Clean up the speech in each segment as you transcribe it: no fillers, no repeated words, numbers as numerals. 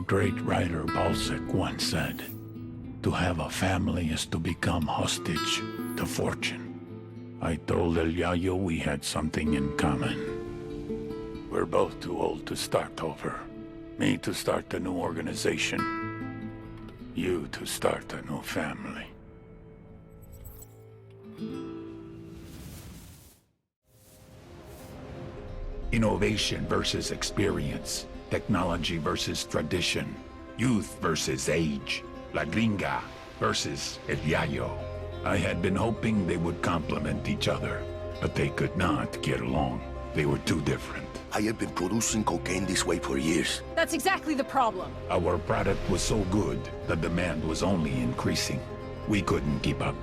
great writer Balzac once said, "To have a family is to become hostage to fortune." I told El Yayo we had something in common. We're both too old to start over. Me to start a new organization. You to start a new family. Innovation versus experience. Technology versus tradition. Youth versus age. La Gringa versus El Yayo. I had been hoping they would complement each other, but they could not get along. They were too different. I have been producing cocaine this way for years. That's exactly the problem. Our product was so good, the demand was only increasing. We couldn't keep up.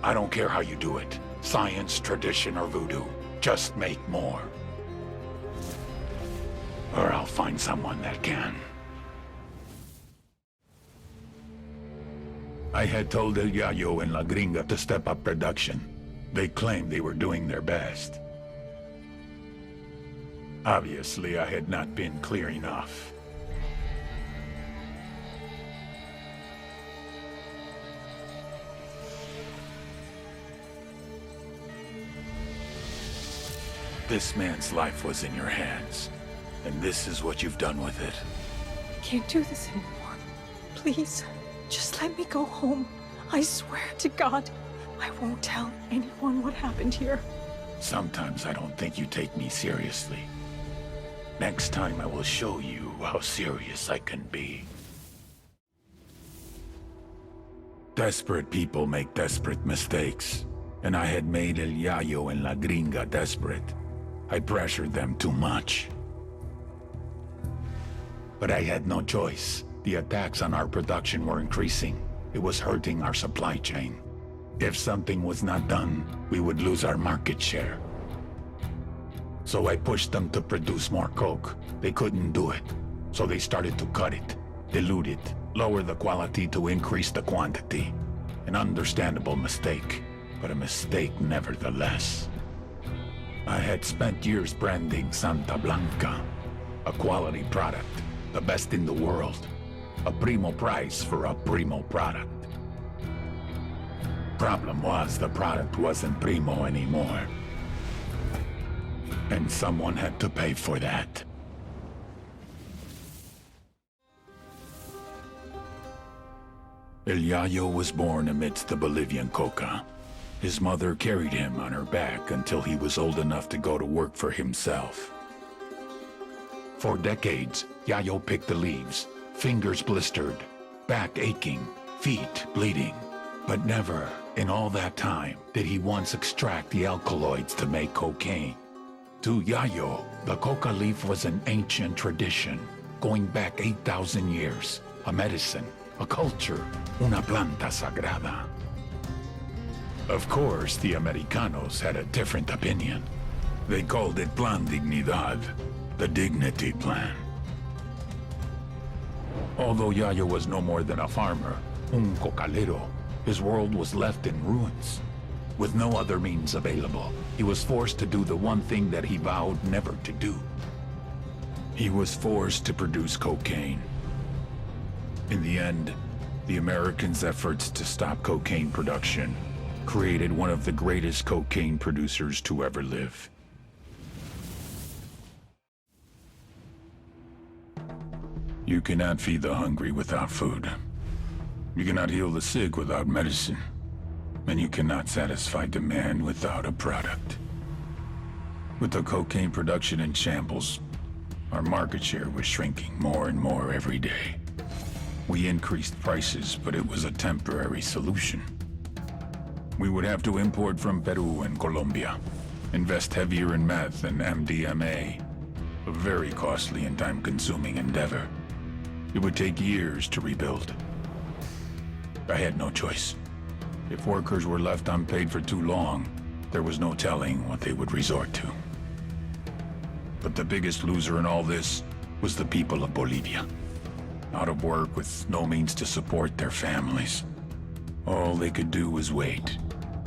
I don't care how you do it. Science, tradition, or voodoo. Just make more. Or I'll find someone that can. I had told El Yayo and La Gringa to step up production. They claimed they were doing their best. Obviously, I had not been clear enough. This man's life was in your hands, and this is what you've done with it. I can't do this anymore. Please, just let me go home. I swear to God, I won't tell anyone what happened here. Sometimes I don't think you take me seriously. Next time I will show you how serious I can be. Desperate people make desperate mistakes, and I had made El Yayo and La Gringa desperate. I pressured them too much. But I had no choice. The attacks on our production were increasing. It was hurting our supply chain. If something was not done, we would lose our market share. So I pushed them to produce more coke. They couldn't do it, so they started to cut it, dilute it, lower the quality to increase the quantity. An understandable mistake, but a mistake nevertheless. I had spent years branding Santa Blanca, a quality product, the best in the world, a primo price for a primo product. Problem was, the product wasn't primo anymore. And someone had to pay for that. El Yayo was born amidst the Bolivian coca. His mother carried him on her back until he was old enough to go to work for himself. For decades, Yayo picked the leaves, fingers blistered, back aching, feet bleeding. But never, in all that time, did he once extract the alkaloids to make cocaine. To Yayo, the coca leaf was an ancient tradition, going back 8,000 years, a medicine, a culture, una planta sagrada. Of course, the Americanos had a different opinion. They called it Plan Dignidad, the dignity plan. Although Yayo was no more than a farmer, un cocalero, his world was left in ruins. With no other means available, he was forced to do the one thing that he vowed never to do. He was forced to produce cocaine. In the end, the Americans' efforts to stop cocaine production created one of the greatest cocaine producers to ever live. You cannot feed the hungry without food. You cannot heal the sick without medicine. And you cannot satisfy demand without a product. With the cocaine production in shambles, our market share was shrinking more and more every day. We increased prices, but it was a temporary solution. We would have to import from Peru and Colombia, invest heavier in meth and MDMA, a very costly and time-consuming endeavor. It would take years to rebuild. I had no choice. If workers were left unpaid for too long, there was no telling what they would resort to. But the biggest loser in all this was the people of Bolivia. Out of work with no means to support their families. All they could do was wait.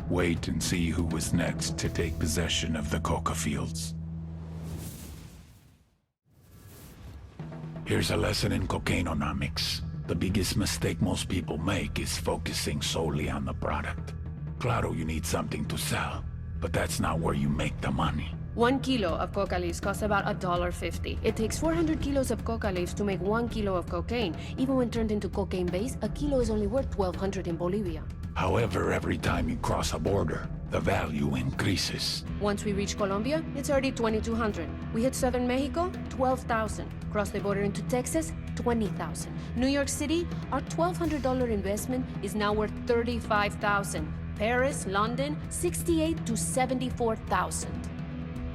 Wait and see who was next to take possession of the coca fields. Here's a lesson in cocaineonomics. The biggest mistake most people make is focusing solely on the product. Claro, you need something to sell, but that's not where you make the money. 1 kilo of coca leaves costs about $1.50. It takes 400 kilos of coca leaves to make 1 kilo of cocaine. Even when turned into cocaine base, a kilo is only worth $1,200 in Bolivia. However, every time you cross a border, the value increases. Once we reach Colombia, it's already $2,200. We hit southern Mexico, $12,000. Cross the border into Texas, $20,000. New York City, our $1,200 investment is now worth $35,000. Paris, London, $68,000 to $74,000.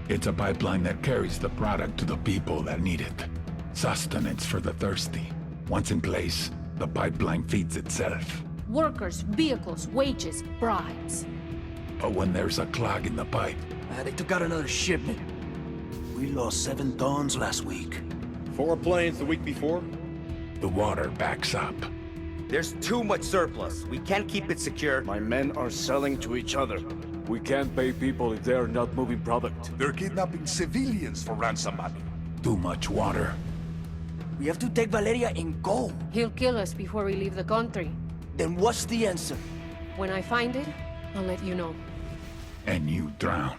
It's a pipeline that carries the product to the people that need it. Sustenance for the thirsty. Once in place, the pipeline feeds itself. Workers, vehicles, wages, bribes. But when there's a clog in the pipe, They took out another shipment. We lost 7 tons last week. 4 planes the week before? the water backs up. There's too much surplus. We can't keep it secure. My men are selling to each other. We can't pay people if they're not moving product. They're kidnapping civilians for ransom money. Too much water. We have to take Valeria and go. He'll kill us before we leave the country. Then what's the answer? When I find it, I'll let you know. And you drown.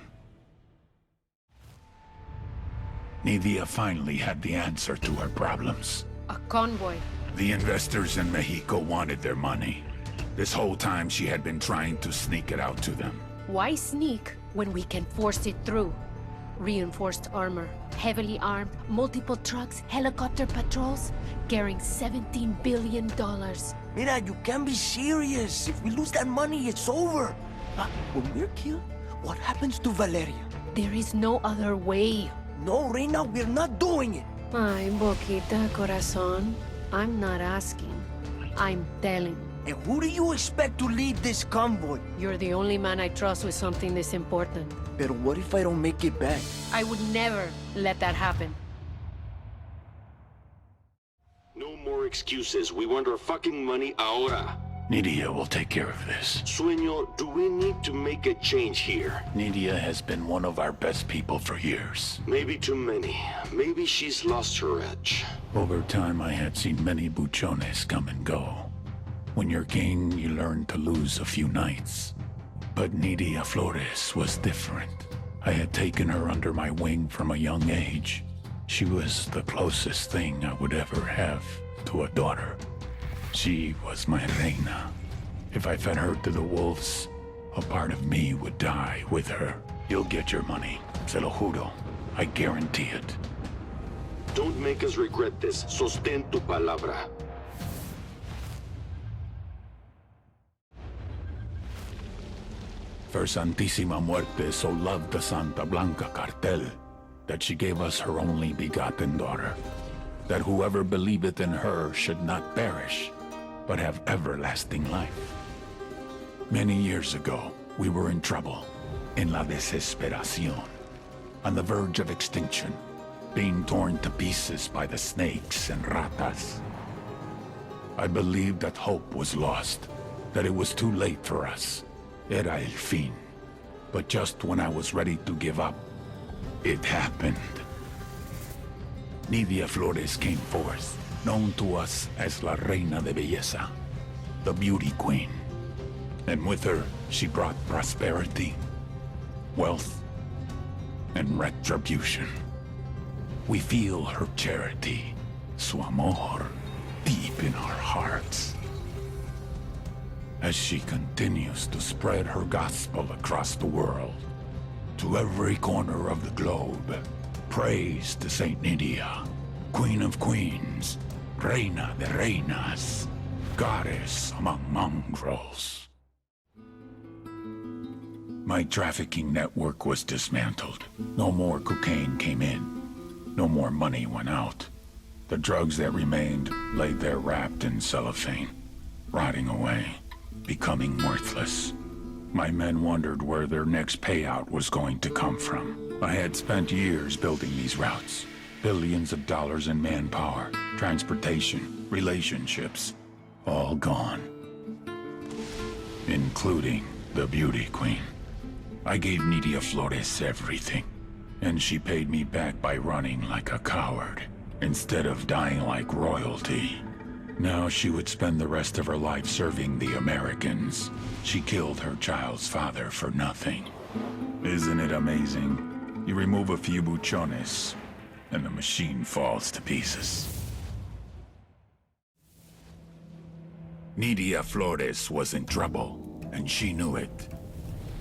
Nidia finally had the answer to her problems. A convoy. The investors in Mexico wanted their money. This whole time she had been trying to sneak it out to them. Why sneak when we can force it through? Reinforced armor, heavily armed, multiple trucks, helicopter patrols, carrying $17 billion. Mira, you can't be serious. If we lose that money, it's over. When we're killed, what happens to Valeria? There is no other way. No, Reina, we're not doing it. Ay, Boquita, corazón. I'm not asking. I'm telling. And who do you expect to lead this convoy? You're the only man I trust with something this important. But what if I don't make it back? I would never let that happen. No more excuses. We want our fucking money ahora. Nidia will take care of this. Sueño, do we need to make a change here? Nidia has been one of our best people for years. Maybe too many. Maybe she's lost her edge. Over time, I had seen many buchones come and go. When you're king, you learn to lose a few nights. But Nidia Flores was different. I had taken her under my wing from a young age. She was the closest thing I would ever have to a daughter. She was my reina. If I fed her to the wolves, a part of me would die with her. You'll get your money, se lo juro. I guarantee it. Don't make us regret this. Sostén tu palabra. For Santísima Muerte so loved the Santa Blanca cartel that she gave us her only begotten daughter, that whoever believeth in her should not perish, but have everlasting life. Many years ago, we were in trouble, in la desesperación, on the verge of extinction, being torn to pieces by the snakes and ratas. I believed that hope was lost, that it was too late for us. Era el fin. But just when I was ready to give up, it happened. Nidia Flores came forth, known to us as La Reina de Belleza, the beauty queen. And with her, she brought prosperity, wealth, and retribution. We feel her charity, su amor, deep in our hearts. As she continues to spread her gospel across the world, to every corner of the globe. Praise to Saint Nidia, Queen of Queens, Reina de Reinas, Goddess among mongrels. My trafficking network was dismantled. No more cocaine came in. No more money went out. The drugs that remained lay there wrapped in cellophane, rotting away, becoming worthless. My men wondered where their next payout was going to come from. I had spent years building these routes. Billions of dollars in manpower, transportation, relationships, all gone. Including the beauty queen. I gave Nidia Flores everything, and she paid me back by running like a coward. instead of dying like royalty. Now she would spend the rest of her life serving the Americans. She killed her child's father for nothing. Isn't it amazing? You remove a few buchones, and the machine falls to pieces. Nidia Flores was in trouble, and she knew it.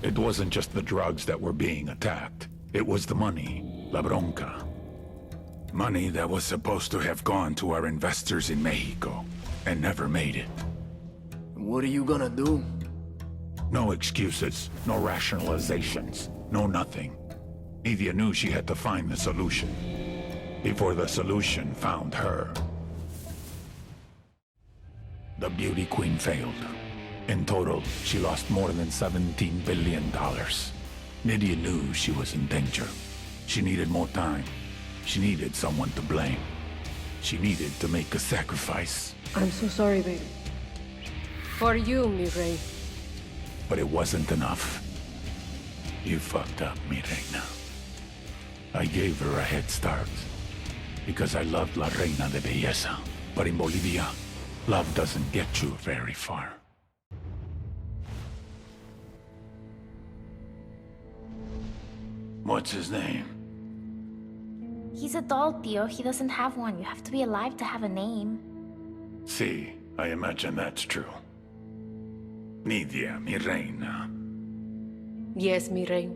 It wasn't just the drugs that were being attacked. It was the money, la bronca. Money that was supposed to have gone to our investors in Mexico, and never made it. What are you gonna do? No excuses, no rationalizations, no nothing. Nidia knew she had to find the solution, before the solution found her. The beauty queen failed. In total, she lost more than $17 billion. Nidia knew she was in danger. She needed more time. She needed someone to blame. She needed to make a sacrifice. I'm so sorry, baby. For you, mi rey. But it wasn't enough. You fucked up, mi reina. I gave her a head start, because I loved La Reina de Belleza. But in Bolivia, love doesn't get you very far. What's his name? He's a doll, Theo. He doesn't have one. You have to be alive to have a name. See, I imagine that's true. Nidia, mi reina. Yes, mi rey.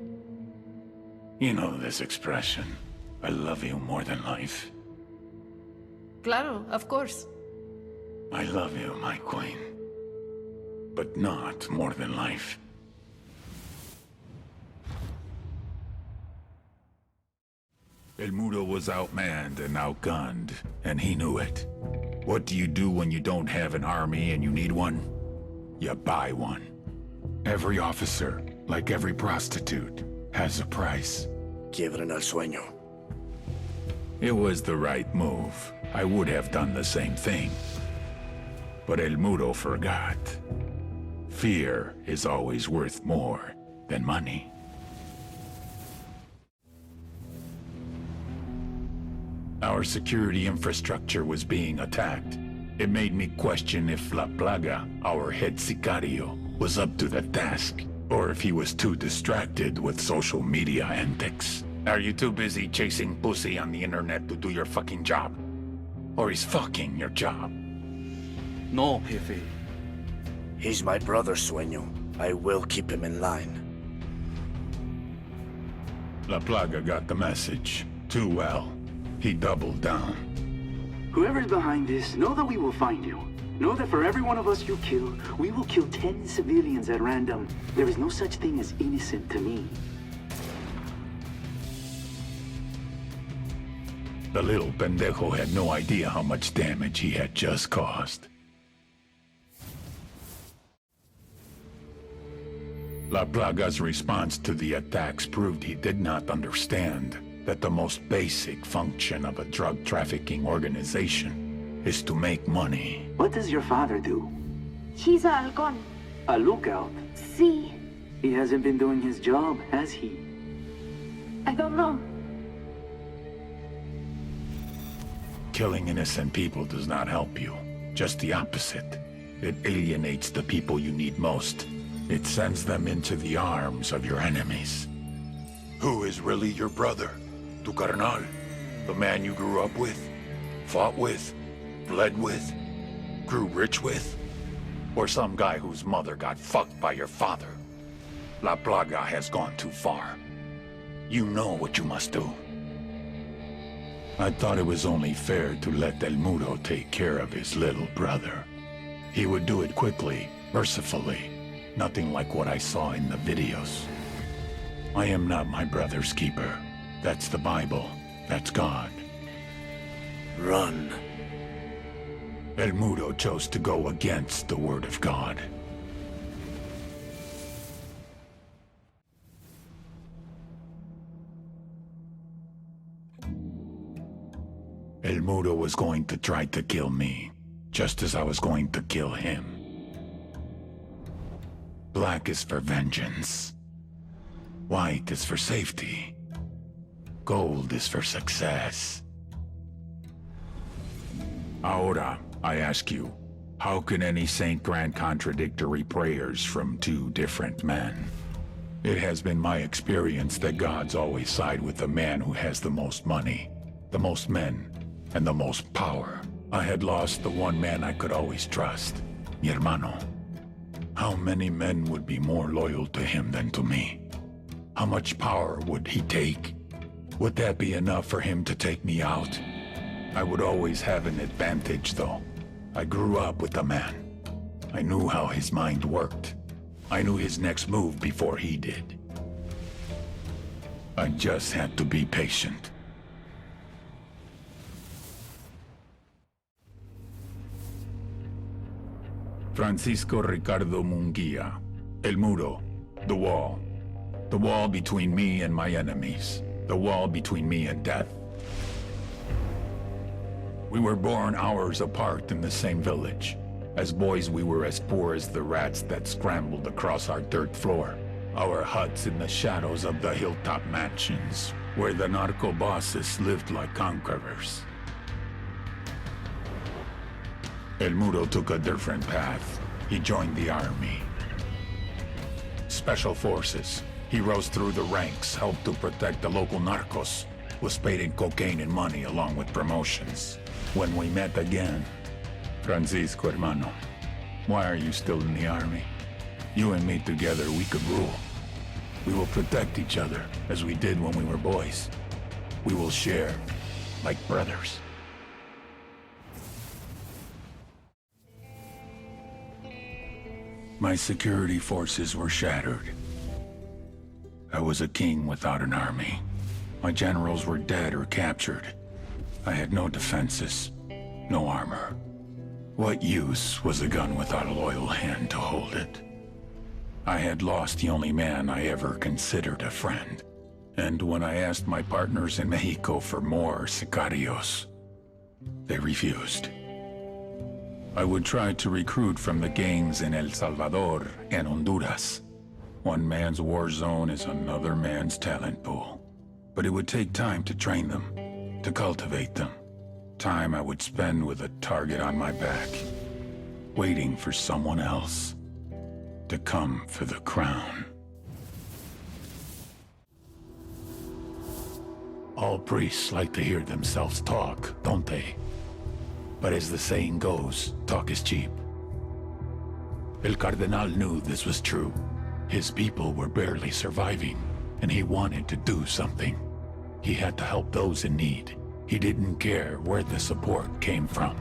You know this expression. I love you more than life. Claro, of course. I love you, my queen. But not more than life. El Mudo was outmanned and outgunned, and he knew it. What do you do when you don't have an army and you need one? You buy one. Every officer, like every prostitute, has a price. Quiebren al sueño. It was the right move. I would have done the same thing. But El Mudo forgot. Fear is always worth more than money. Our security infrastructure was being attacked. It made me question if La Plaga, our head sicario, was up to the task, or if he was too distracted with social media antics. Are you too busy chasing pussy on the internet to do your fucking job? Or is fucking your job? No, Jefe. He's my brother, Sueño. I will keep him in line. La Plaga got the message. Too well. He doubled down. Whoever's behind this, know that we will find you. Know that for every one of us you kill, we will kill 10 civilians at random. There is no such thing as innocent to me. The little pendejo had no idea how much damage he had just caused. La Plaga's response to the attacks proved he did not understand that the most basic function of a drug trafficking organization is to make money. What does your father do? He's a halcón. A lookout. Sí. He hasn't been doing his job, has he? I don't know. Killing innocent people does not help you. Just the opposite. It alienates the people you need most. It sends them into the arms of your enemies. Who is really your brother? Tu carnal? The man you grew up with? Fought with? Bled with? Grew rich with? Or some guy whose mother got fucked by your father? La Plaga has gone too far. You know what you must do. I thought it was only fair to let El Mudo take care of his little brother. He would do it quickly, mercifully. Nothing like what I saw in the videos. I am not my brother's keeper. That's the Bible. That's God. Run. El Mudo chose to go against the Word of God. El Mudo was going to try to kill me, just as I was going to kill him. Black is for vengeance. White is for safety. Gold is for success. Ahora, I ask you, how can any saint grant contradictory prayers from two different men? It has been my experience that gods always side with the man who has the most money, the most men, and the most power. I had lost the one man I could always trust, mi hermano. How many men would be more loyal to him than to me? How much power would he take? Would that be enough for him to take me out? I would always have an advantage, though. I grew up with the man. I knew how his mind worked. I knew his next move before he did. I just had to be patient. Francisco Ricardo Munguia. El Muro. The wall. The wall between me and my enemies. The wall between me and death. We were born hours apart in the same village. As boys, we were as poor as the rats that scrambled across our dirt floor. Our huts in the shadows of the hilltop mansions, where the narco bosses lived like conquerors. El Muro took a different path. He joined the army. Special forces. He rose through the ranks, helped to protect the local narcos, was paid in cocaine and money along with promotions. When we met again, Francisco hermano, why are you still in the army? You and me together, we could rule. We will protect each other, as we did when we were boys. We will share, like brothers. My security forces were shattered. I was a king without an army. My generals were dead or captured. I had no defenses, no armor. What use was a gun without a loyal hand to hold it? I had lost the only man I ever considered a friend. And when I asked my partners in Mexico for more sicarios, they refused. I would try to recruit from the gangs in El Salvador and Honduras. One man's war zone is another man's talent pool. But it would take time to train them, to cultivate them. Time I would spend with a target on my back, waiting for someone else to come for the crown. All priests like to hear themselves talk, don't they? But as the saying goes, talk is cheap. El Cardenal knew this was true. His people were barely surviving, and he wanted to do something. He had to help those in need. He didn't care where the support came from.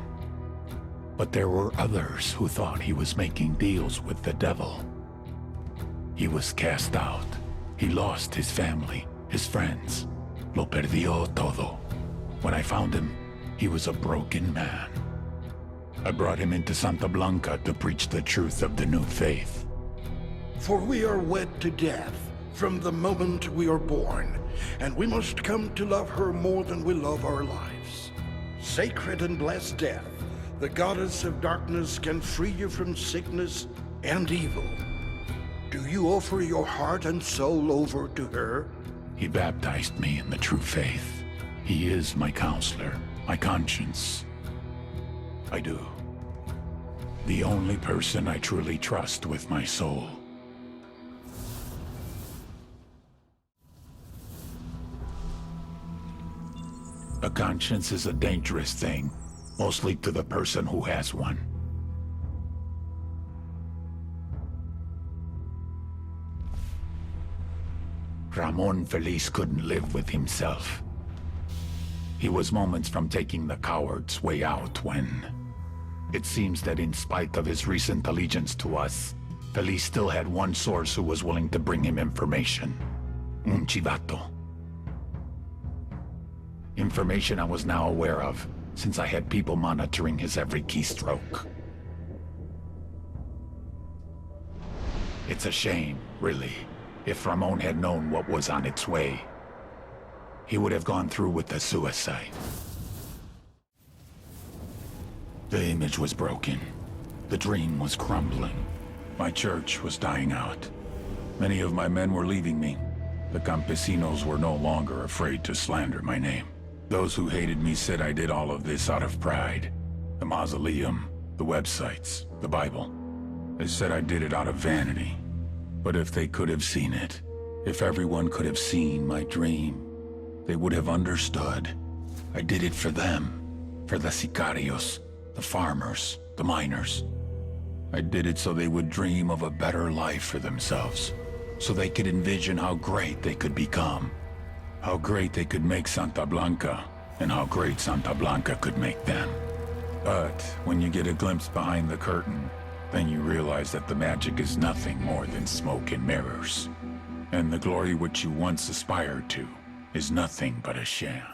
But there were others who thought he was making deals with the devil. He was cast out. He lost his family, his friends. Lo perdió todo. When I found him, he was a broken man. I brought him into Santa Blanca to preach the truth of the new faith. For we are wed to death from the moment we are born, and we must come to love her more than we love our lives. Sacred and blessed death, the goddess of darkness can free you from sickness and evil. Do you offer your heart and soul over to her? He baptized me in the true faith. He is my counselor, my conscience. I do. The only person I truly trust with my soul. A conscience is a dangerous thing, mostly to the person who has one. Ramon Feliz couldn't live with himself. He was moments from taking the coward's way out when... It seems that in spite of his recent allegiance to us, Feliz still had one source who was willing to bring him information. Un chivato. Information I was now aware of, since I had people monitoring his every keystroke. It's a shame, really. If Ramon had known what was on its way, he would have gone through with the suicide. The image was broken. The dream was crumbling. My church was dying out. Many of my men were leaving me. The campesinos were no longer afraid to slander my name. Those who hated me said I did all of this out of pride. The mausoleum, the websites, the Bible. They said I did it out of vanity. But if they could have seen it, if everyone could have seen my dream, they would have understood. I did it for them, for the sicarios, the farmers, the miners. I did it so they would dream of a better life for themselves, so they could envision how great they could become, how great they could make Santa Blanca, and how great Santa Blanca could make them. But when you get a glimpse behind the curtain, then you realize that the magic is nothing more than smoke and mirrors. And the glory which you once aspired to is nothing but a sham.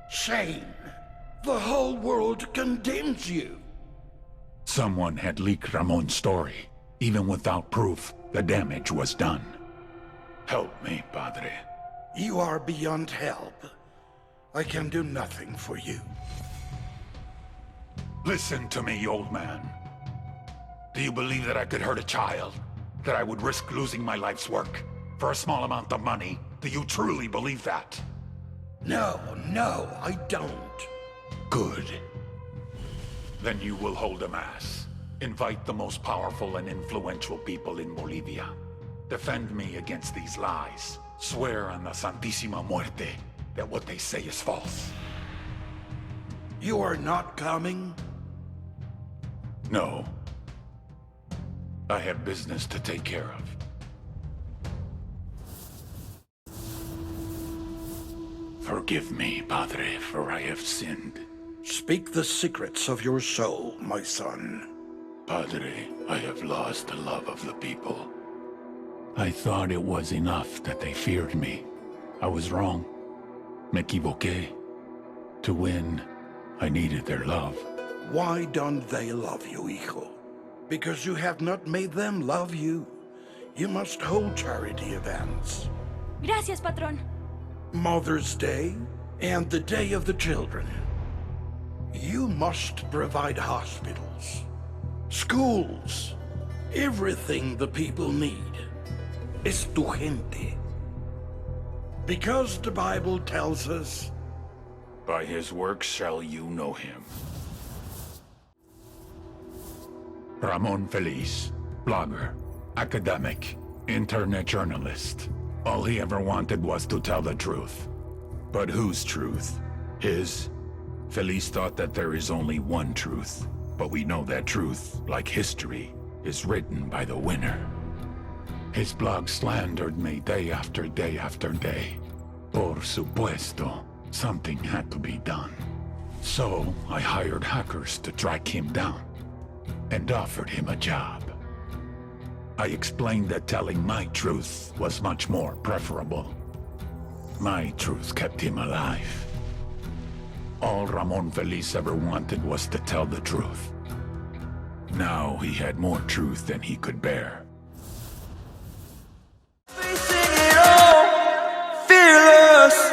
Shame. The whole world condemns you. Someone had leaked Ramon's story. Even without proof, the damage was done. Help me, Padre. You are beyond help. I can do nothing for you. Listen to me, old man. Do you believe that I could hurt a child? That I would risk losing my life's work for a small amount of money? Do you truly believe that? No, I don't. Good. Then you will hold a mass. Invite the most powerful and influential people in Bolivia. Defend me against these lies. Swear on the Santísima Muerte that what they say is false. You are not coming? No. I have business to take care of. Forgive me, Padre, for I have sinned. Speak the secrets of your soul, my son. Padre, I have lost the love of the people. I thought it was enough that they feared me. I was wrong. Me equivoqué. To win, I needed their love. Why don't they love you, hijo? Because you have not made them love you. You must hold charity events. Gracias, patrón. Mother's Day and the Day of the Children. You must provide hospitals, schools, everything the people need. Es tu gente. Because the Bible tells us, by his works shall you know him. Ramon Feliz, blogger, academic, internet journalist. All he ever wanted was to tell the truth. But whose truth? His? Feliz thought that there is only one truth, but we know that truth, like history, is written by the winner. His blog slandered me day after day after day. Por supuesto, something had to be done. So I hired hackers to track him down and offered him a job. I explained that telling my truth was much more preferable. My truth kept him alive. All Ramon Feliz ever wanted was to tell the truth. Now he had more truth than he could bear. Facing it all, fearless.